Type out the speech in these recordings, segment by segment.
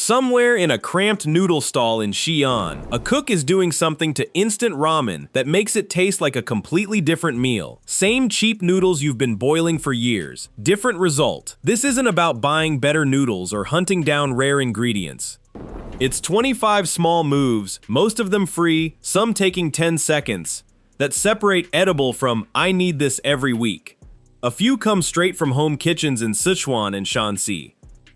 Somewhere in a cramped noodle stall in Xi'an, a cook is doing something to instant ramen that makes it taste like a completely different meal. Same cheap noodles you've been boiling for years. Different result. This isn't about buying better noodles or hunting down rare ingredients. It's 25 small moves, most of them free, some taking 10 seconds, that separate edible from "I need this every week." A few come straight from home kitchens in Sichuan and Shanxi.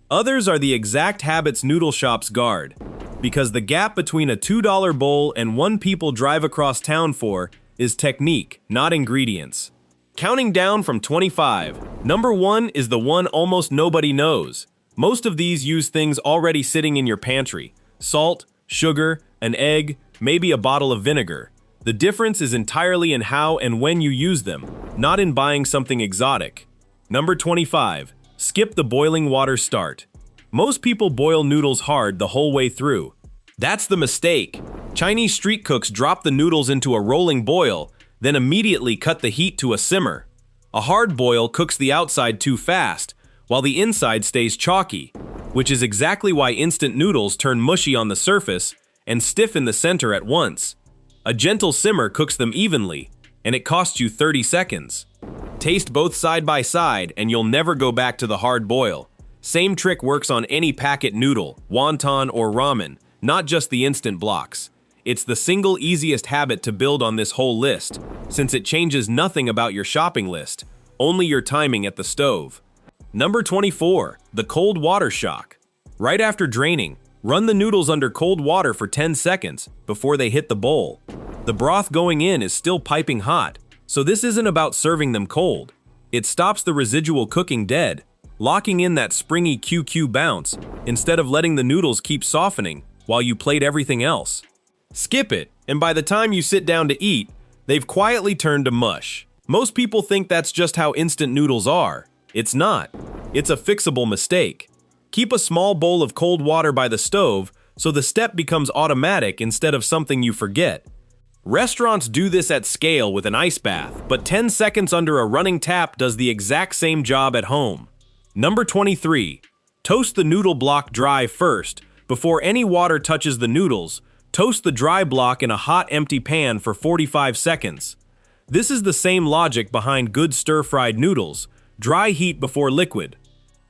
Others are the exact habits noodle shops guard, because the gap between a $2 bowl and one people drive across town for is technique, not ingredients. Counting down from 25, number 1 is the one almost nobody knows. Most of these use things already sitting in your pantry: salt, sugar, an egg, maybe a bottle of vinegar. The difference is entirely in how and when you use them, not in buying something exotic. Number 25. Skip the boiling water start. Most people boil noodles hard the whole way through. That's the mistake. Chinese street cooks drop the noodles into a rolling boil, then immediately cut the heat to a simmer. A hard boil cooks the outside too fast, while the inside stays chalky, which is exactly why instant noodles turn mushy on the surface and stiff in the center at once. A gentle simmer cooks them evenly, and it costs you 30 seconds. Taste both side by side and you'll never go back to the hard boil. Same trick works on any packet noodle, wonton or ramen, not just the instant blocks. It's the single easiest habit to build on this whole list, since it changes nothing about your shopping list, only your timing at the stove. Number 24, the cold water shock. Right after draining, run the noodles under cold water for 10 seconds before they hit the bowl. The broth going in is still piping hot, so this isn't about serving them cold. It stops the residual cooking dead, locking in that springy QQ bounce instead of letting the noodles keep softening while you plate everything else. Skip it, and by the time you sit down to eat, they've quietly turned to mush. Most people think that's just how instant noodles are. It's not. It's a fixable mistake. Keep a small bowl of cold water by the stove so the step becomes automatic instead of something you forget. Restaurants do this at scale with an ice bath, but 10 seconds under a running tap does the exact same job at home. Number 23. Toast the noodle block dry first. Before any water touches the noodles, toast the dry block in a hot empty pan for 45 seconds. This is the same logic behind good stir-fried noodles: dry heat before liquid.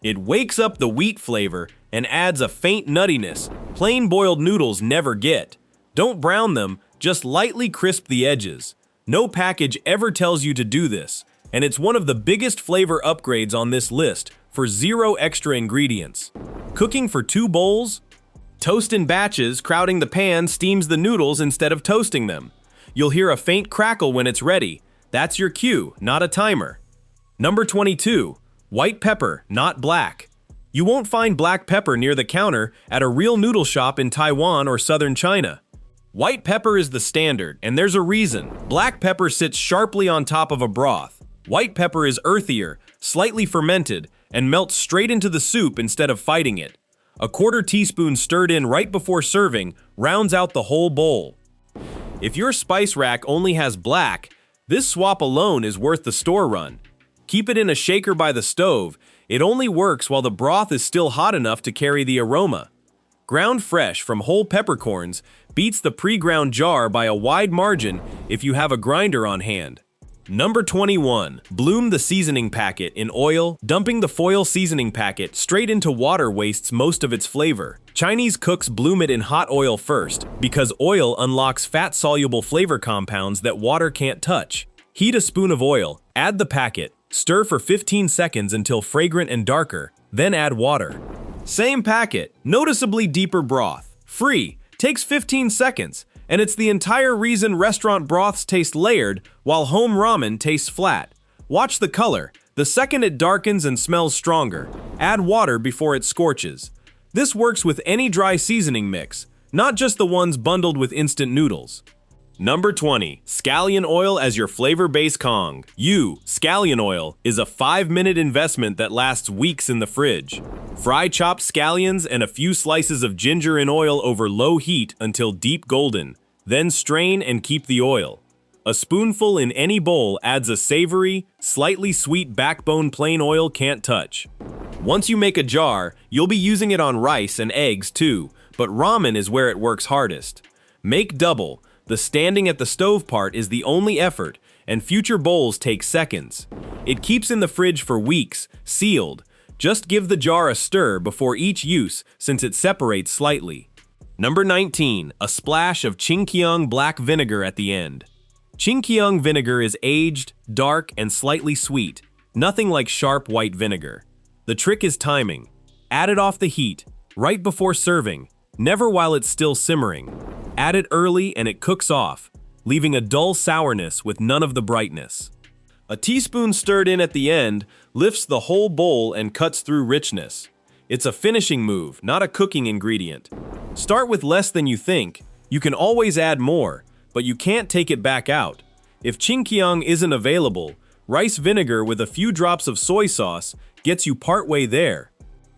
It wakes up the wheat flavor and adds a faint nuttiness plain boiled noodles never get. Don't brown them, just lightly crisp the edges. No package ever tells you to do this, and it's one of the biggest flavor upgrades on this list for 0 extra ingredients. Cooking for 2 bowls? Toast in batches, crowding the pan steams the noodles instead of toasting them. You'll hear a faint crackle when it's ready. That's your cue, not a timer. Number 22. White pepper, not black. You won't find black pepper near the counter at a real noodle shop in Taiwan or southern China. White pepper is the standard, and there's a reason. Black pepper sits sharply on top of a broth. White pepper is earthier, slightly fermented, and melts straight into the soup instead of fighting it. A quarter teaspoon stirred in right before serving rounds out the whole bowl. If your spice rack only has black, this swap alone is worth the store run. Keep it in a shaker by the stove. It only works while the broth is still hot enough to carry the aroma. Ground fresh from whole peppercorns beats the pre-ground jar by a wide margin if you have a grinder on hand. Number 21. Bloom the seasoning packet in oil. Dumping the foil seasoning packet straight into water wastes most of its flavor. Chinese cooks bloom it in hot oil first, because oil unlocks fat-soluble flavor compounds that water can't touch. Heat a spoon of oil, add the packet, stir for 15 seconds until fragrant and darker, then add water. Same packet, noticeably deeper broth. Free, takes 15 seconds, and it's the entire reason restaurant broths taste layered while home ramen tastes flat. Watch the color. The second it darkens and smells stronger, add water before it scorches. This works with any dry seasoning mix, not just the ones bundled with instant noodles. Number 20. Scallion oil as your flavor base Kong. Scallion oil is a 5-minute investment that lasts weeks in the fridge. Fry chopped scallions and a few slices of ginger in oil over low heat until deep golden. Then strain and keep the oil. A spoonful in any bowl adds a savory, slightly sweet backbone plain oil can't touch. Once you make a jar, you'll be using it on rice and eggs too, but ramen is where it works hardest. Make double. The standing at the stove part is the only effort, and future bowls take seconds. It keeps in the fridge for weeks, sealed. Just give the jar a stir before each use since it separates slightly. Number 19. A splash of Chingkiang black vinegar at the end. Chingkiang vinegar is aged, dark, and slightly sweet. Nothing like sharp white vinegar. The trick is timing. Add it off the heat, right before serving, never while it's still simmering. Add it early and it cooks off, leaving a dull sourness with none of the brightness. A teaspoon stirred in at the end lifts the whole bowl and cuts through richness. It's a finishing move, not a cooking ingredient. Start with less than you think. You can always add more, but you can't take it back out. If Chingkiang isn't available, rice vinegar with a few drops of soy sauce gets you partway there.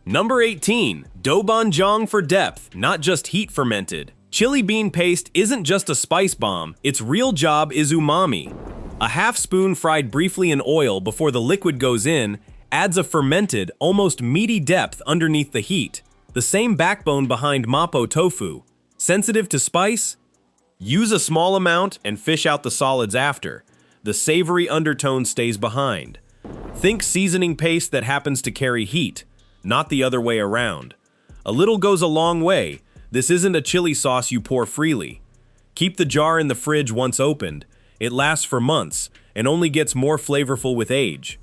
Number 18. Doubanjiang for depth, not just heat fermented. Chili bean paste isn't just a spice bomb, its real job is umami. A half spoon fried briefly in oil before the liquid goes in adds a fermented, almost meaty depth underneath the heat. The same backbone behind mapo tofu. Sensitive to spice? Use a small amount and fish out the solids after. The savory undertone stays behind. Think seasoning paste that happens to carry heat, not the other way around. A little goes a long way. This isn't a chili sauce you pour freely. Keep the jar in the fridge once opened. It lasts for months and only gets more flavorful with age.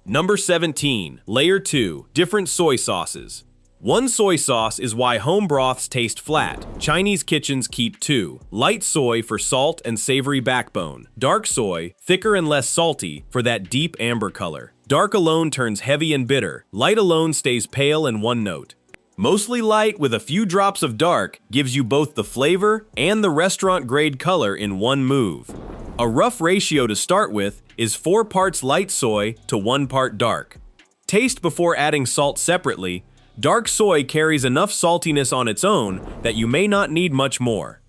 Number 17. Layer 2. Different soy sauces. One soy sauce is why home broths taste flat. Chinese kitchens keep two. Light soy for salt and savory backbone. Dark soy, thicker and less salty, for that deep amber color. Dark alone turns heavy and bitter. Light alone stays pale and one note. Mostly light with a few drops of dark gives you both the flavor and the restaurant-grade color in one move. A rough ratio to start with is 4 parts light soy to 1 part dark. Taste before adding salt separately. Dark soy carries enough saltiness on its own that you may not need much more.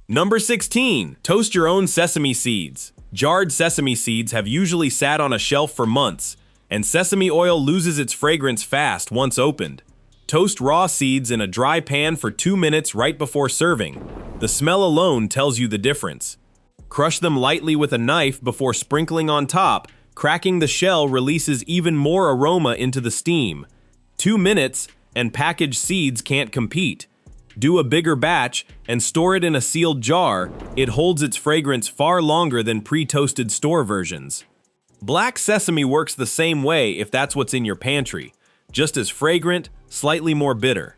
Number 16. Toast your own sesame seeds. Jarred sesame seeds have usually sat on a shelf for months, and sesame oil loses its fragrance fast once opened. Toast raw seeds in a dry pan for 2 minutes right before serving. The smell alone tells you the difference. Crush them lightly with a knife before sprinkling on top. Cracking the shell releases even more aroma into the steam. 2 minutes, and packaged seeds can't compete. Do a bigger batch and store it in a sealed jar. It holds its fragrance far longer than pre-toasted store versions. Black sesame works the same way if that's what's in your pantry. Just as fragrant, slightly more bitter.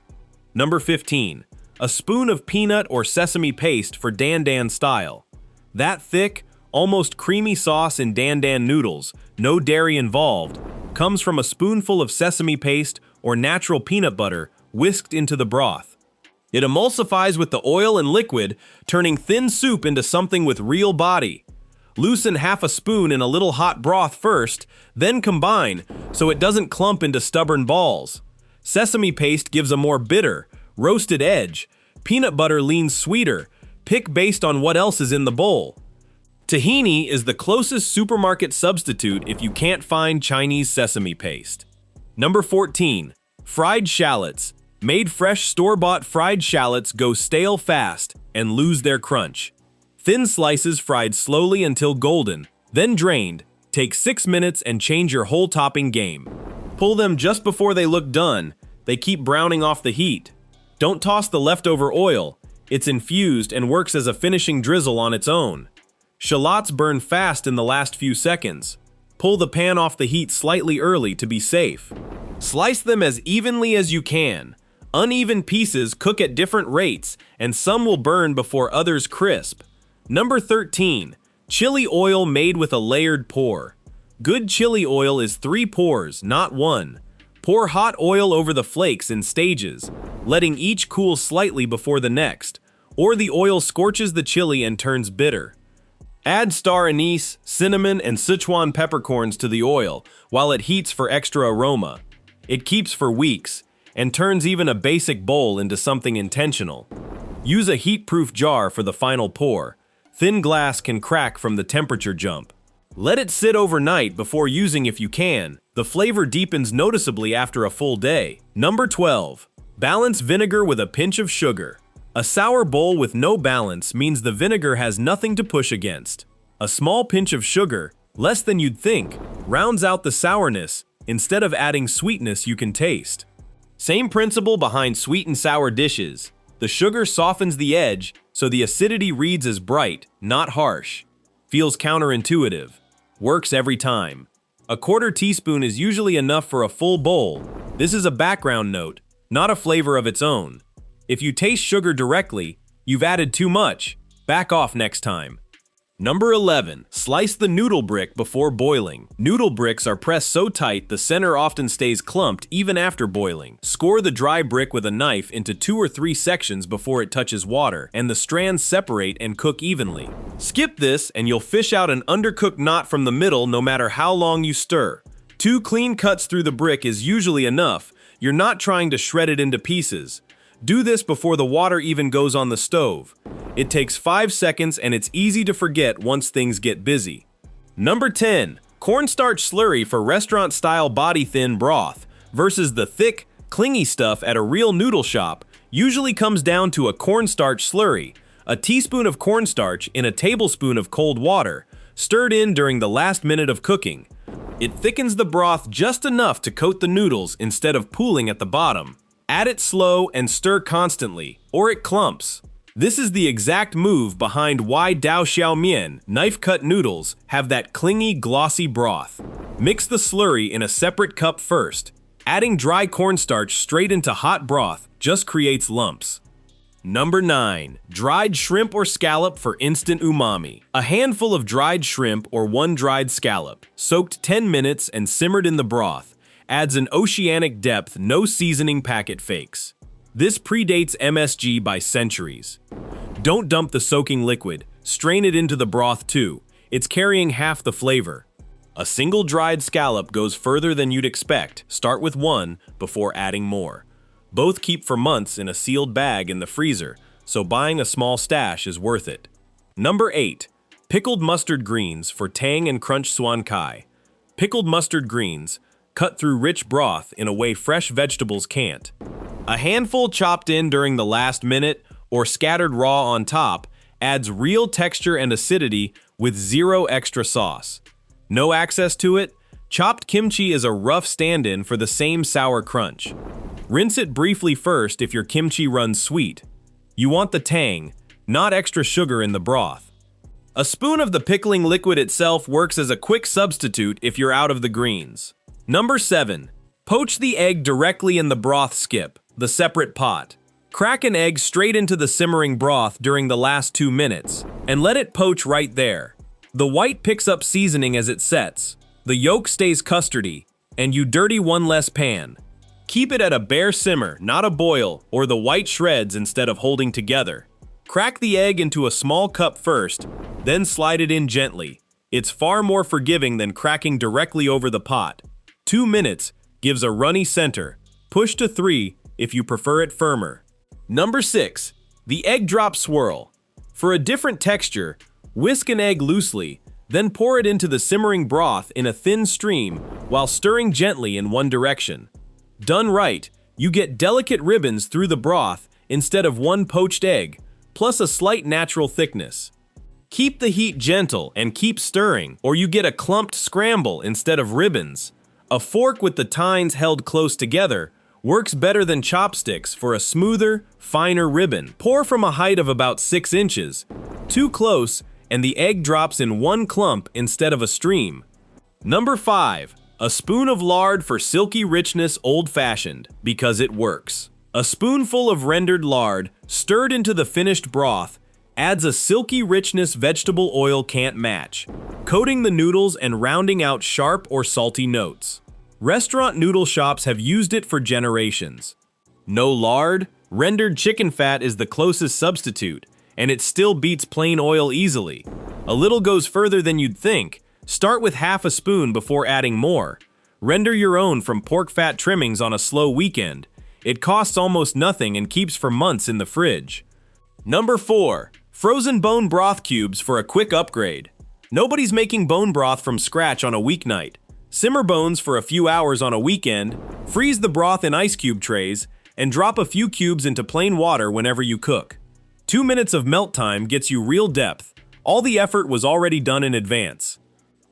Number 15. A spoon of peanut or sesame paste for dan dan style. That thick, almost creamy sauce in dan dan noodles, no dairy involved, comes from a spoonful of sesame paste or natural peanut butter whisked into the broth. It emulsifies with the oil and liquid, turning thin soup into something with real body. Loosen half a spoon in a little hot broth first, then combine so it doesn't clump into stubborn balls. Sesame paste gives a more bitter, roasted edge. Peanut butter leans sweeter. Pick based on what else is in the bowl. Tahini is the closest supermarket substitute if you can't find Chinese sesame paste. Number 14. Fried shallots. Made fresh store-bought fried shallots go stale fast and lose their crunch. Thin slices fried slowly until golden, then drained. Take 6 minutes and change your whole topping game. Pull them just before they look done. They keep browning off the heat. Don't toss the leftover oil. It's infused and works as a finishing drizzle on its own. Shallots burn fast in the last few seconds. Pull the pan off the heat slightly early to be safe. Slice them as evenly as you can. Uneven pieces cook at different rates, and some will burn before others crisp. Number 13. Chili oil made with a layered pour. Good chili oil is 3 pours, not 1. Pour hot oil over the flakes in stages, letting each cool slightly before the next, or the oil scorches the chili and turns bitter. Add star anise, cinnamon, and Sichuan peppercorns to the oil while it heats for extra aroma. It keeps for weeks and turns even a basic bowl into something intentional. Use a heat-proof jar for the final pour. Thin glass can crack from the temperature jump. Let it sit overnight before using if you can. The flavor deepens noticeably after a full day. Number 12. Balance vinegar with a pinch of sugar. A sour bowl with no balance means the vinegar has nothing to push against. A small pinch of sugar, less than you'd think, rounds out the sourness instead of adding sweetness you can taste. Same principle behind sweet and sour dishes. The sugar softens the edge, so the acidity reads as bright, not harsh. Feels counterintuitive. Works every time. A quarter teaspoon is usually enough for a full bowl. This is a background note, not a flavor of its own. If you taste sugar directly, you've added too much. Back off next time. Number 11. Slice the noodle brick before boiling. Noodle bricks are pressed so tight the center often stays clumped even after boiling. Score the dry brick with a knife into 2 or 3 sections before it touches water, and the strands separate and cook evenly. Skip this and you'll fish out an undercooked knot from the middle no matter how long you stir. 2 clean cuts through the brick is usually enough. You're not trying to shred it into pieces. Do this before the water even goes on the stove. It takes 5 seconds and it's easy to forget once things get busy. Number 10. Cornstarch slurry for restaurant-style body-thin broth versus the thick, clingy stuff at a real noodle shop usually comes down to a cornstarch slurry, a teaspoon of cornstarch in a tablespoon of cold water, stirred in during the last minute of cooking. It thickens the broth just enough to coat the noodles instead of pooling at the bottom. Add it slow and stir constantly, or it clumps. This is the exact move behind why Dao Xiaomian knife-cut noodles have that clingy, glossy broth. Mix the slurry in a separate cup first. Adding dry cornstarch straight into hot broth just creates lumps. Number 9. Dried shrimp or scallop for instant umami. A handful of dried shrimp or 1 dried scallop, soaked 10 minutes and simmered in the broth, adds an oceanic depth no seasoning packet fakes. This predates MSG by centuries. Don't dump the soaking liquid, strain it into the broth too. It's carrying half the flavor. A single dried scallop goes further than you'd expect. Start with 1 before adding more. Both keep for months in a sealed bag in the freezer, so buying a small stash is worth it. Number 8. Pickled mustard greens for tang and crunch suan kai. Pickled mustard greens, cut through rich broth in a way fresh vegetables can't. A handful chopped in during the last minute or scattered raw on top adds real texture and acidity with 0 extra sauce. No access to it? Chopped kimchi is a rough stand-in for the same sour crunch. Rinse it briefly first if your kimchi runs sweet. You want the tang, not extra sugar in the broth. A spoon of the pickling liquid itself works as a quick substitute if you're out of the greens. Number 7. Poach the egg directly in the broth skip, the separate pot. Crack an egg straight into the simmering broth during the last 2 minutes, and let it poach right there. The white picks up seasoning as it sets, the yolk stays custardy, and you dirty 1 less pan. Keep it at a bare simmer, not a boil, or the white shreds instead of holding together. Crack the egg into a small cup first, then slide it in gently. It's far more forgiving than cracking directly over the pot. 2 minutes gives a runny center. Push to 3 if you prefer it firmer. Number 6. The egg drop swirl. For a different texture, whisk an egg loosely, then pour it into the simmering broth in a thin stream while stirring gently in one direction. Done right, you get delicate ribbons through the broth instead of one poached egg, plus a slight natural thickness. Keep the heat gentle and keep stirring, or you get a clumped scramble instead of ribbons. A fork with the tines held close together works better than chopsticks for a smoother, finer ribbon. Pour from a height of about 6 inches. Too close, and the egg drops in one clump instead of a stream. Number 5. A spoon of lard for silky richness old-fashioned, because it works. A spoonful of rendered lard, stirred into the finished broth, adds a silky richness vegetable oil can't match, coating the noodles and rounding out sharp or salty notes. Restaurant noodle shops have used it for generations. No lard? Rendered chicken fat is the closest substitute, and it still beats plain oil easily. A little goes further than you'd think. Start with half a spoon before adding more. Render your own from pork fat trimmings on a slow weekend. It costs almost nothing and keeps for months in the fridge. Number 4. Frozen bone broth cubes for a quick upgrade. Nobody's making bone broth from scratch on a weeknight. Simmer bones for a few hours on a weekend, freeze the broth in ice cube trays, and drop a few cubes into plain water whenever you cook. 2 minutes of melt time gets you real depth. All the effort was already done in advance.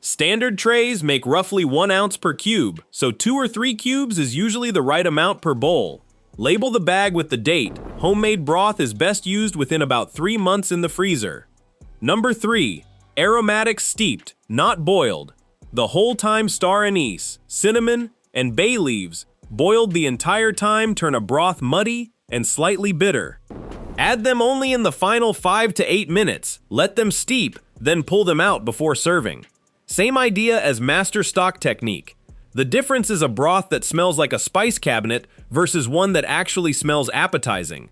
Standard trays make roughly 1 ounce per cube, so 2 or 3 cubes is usually the right amount per bowl. Label the bag with the date. Homemade broth is best used within about 3 months in the freezer. Number 3. Aromatic steeped, not boiled. The whole time star anise, cinnamon, and bay leaves, boiled the entire time, turn a broth muddy and slightly bitter. Add them only in the final 5 to 8 minutes. Let them steep, then pull them out before serving. Same idea as master stock technique. The difference is a broth that smells like a spice cabinet versus one that actually smells appetizing.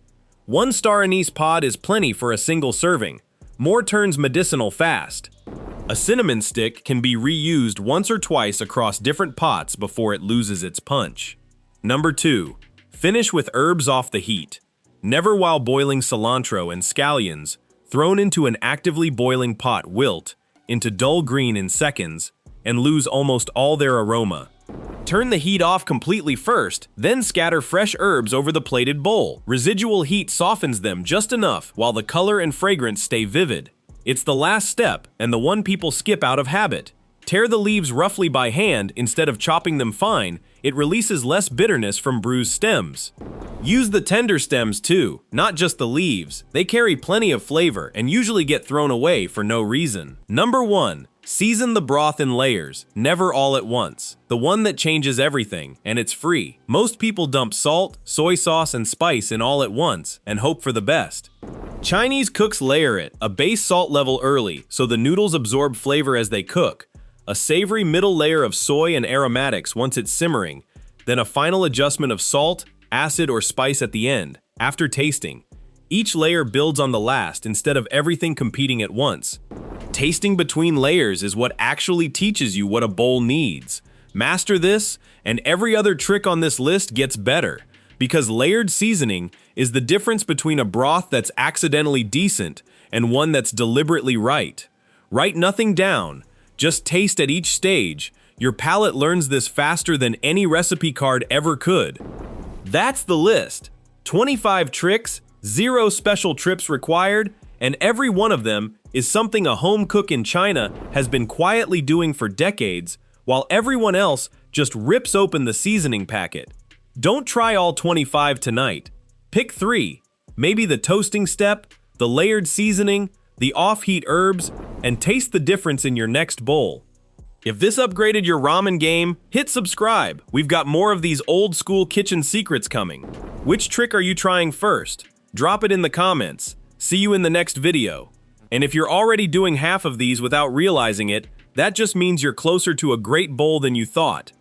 1 star anise pod is plenty for a single serving. More turns medicinal fast. A cinnamon stick can be reused once or twice across different pots before it loses its punch. Number 2. Finish with herbs off the heat. Never while boiling cilantro and scallions, thrown into an actively boiling pot, wilt into dull green in seconds and lose almost all their aroma. Turn the heat off completely first, then scatter fresh herbs over the plated bowl. Residual heat softens them just enough while the color and fragrance stay vivid. It's the last step and the one people skip out of habit. Tear the leaves roughly by hand instead of chopping them fine. It releases less bitterness from bruised stems. Use the tender stems too, not just the leaves. They carry plenty of flavor and usually get thrown away for no reason. Number 1. Season the broth in layers, never all at once. The one that changes everything, and it's free. Most people dump salt, soy sauce, and spice in all at once and hope for the best. Chinese cooks layer it, a base salt level early so the noodles absorb flavor as they cook, a savory middle layer of soy and aromatics once it's simmering, then a final adjustment of salt, acid, or spice at the end, after tasting. Each layer builds on the last instead of everything competing at once. Tasting between layers is what actually teaches you what a bowl needs. Master this, and every other trick on this list gets better, because layered seasoning is the difference between a broth that's accidentally decent and one that's deliberately right. Write nothing down, just taste at each stage. Your palate learns this faster than any recipe card ever could. That's the list. 25 tricks, 0 special trips required, and every one of them is something a home cook in China has been quietly doing for decades, while everyone else just rips open the seasoning packet. Don't try all 25 tonight. Pick 3, maybe the toasting step, the layered seasoning, the off-heat herbs, and taste the difference in your next bowl. If this upgraded your ramen game, hit subscribe. We've got more of these old-school kitchen secrets coming. Which trick are you trying first? Drop it in the comments. See you in the next video. And if you're already doing half of these without realizing it, that just means you're closer to a great bowl than you thought.